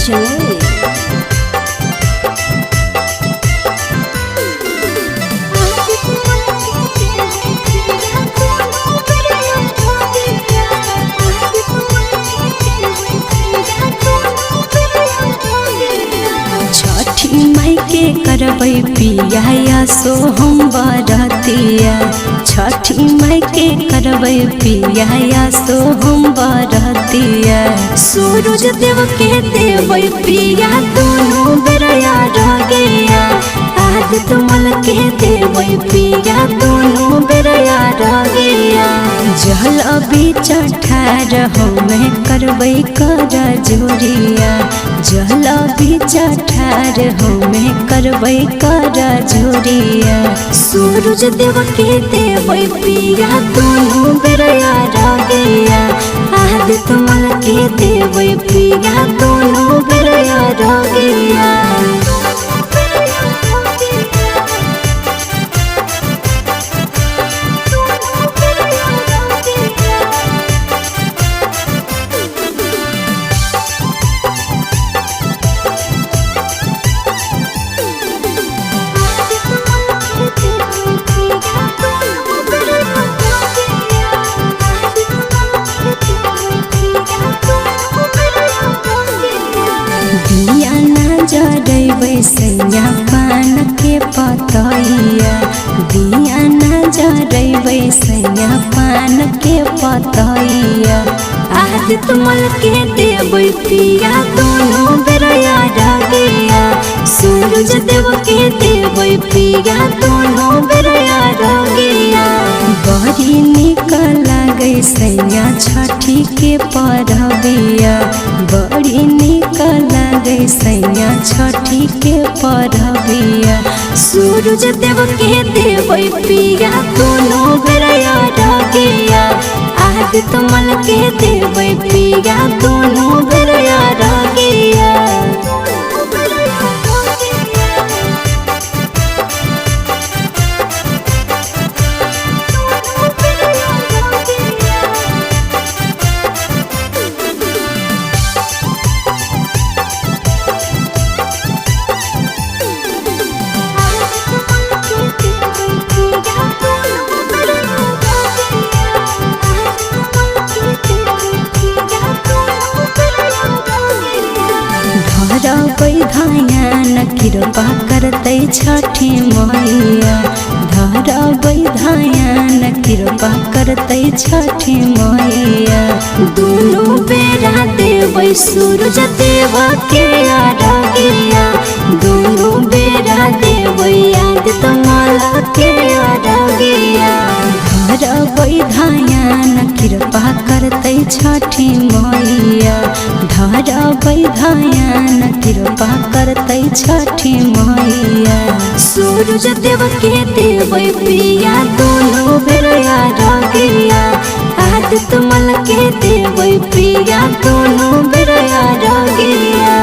Enjoy. छठी माई के करबै पिया सो हम बरतिया। छठी माई के करबै पिया सो हम बरतिया। सूरज देव के देबै पिया दोनों बेरया रगेया। आदित्य मल के देबै पिया दोनों बेरया रगेया। जल बीच ठार हमें करबै कर जोरिया। जल बीच ठार हमें करबै कर जोरिया। सूरज देव के देबै पिया दोनों बेरया रगेया। आदित्य मल के देबै पिया दोनों बेरया रगेया। दिया ना जरैबै सैया पान के पतैया। दिया ना जरैबै सैया पान के पतैया। आदित्य मल के देबै पिया दोनों बेरया रगेया। सूरज देव के देबै पिया दोनों बेरया रगेया। बड़ी निक लागै सैया छठी के परबिया। बड़ी निक लागै सैया छठी के परबिया। सूरज देव के देबै पिया दोनों बेरया रगेया। आदित्य मल के देबै पिया दोनों बेरया रगेया। धरबै ध्यान कृपा करतै छठी मैया। धरबै ध्यान कृपा करतै छठी मैया। दोनों बेरा देबै सूरज देव के रगेया। दोनों बेरा देबै आदित्य मल के रगेया। धरबै ध्यान कृपा करतै छठी मैया। धरबै ध्यान कृपा करतै छठी मैया। सूरज देव के देबै पिया दोनों बेरया रगेया। आदित्य मल के देबै पिया दोनों बेरया रगेया।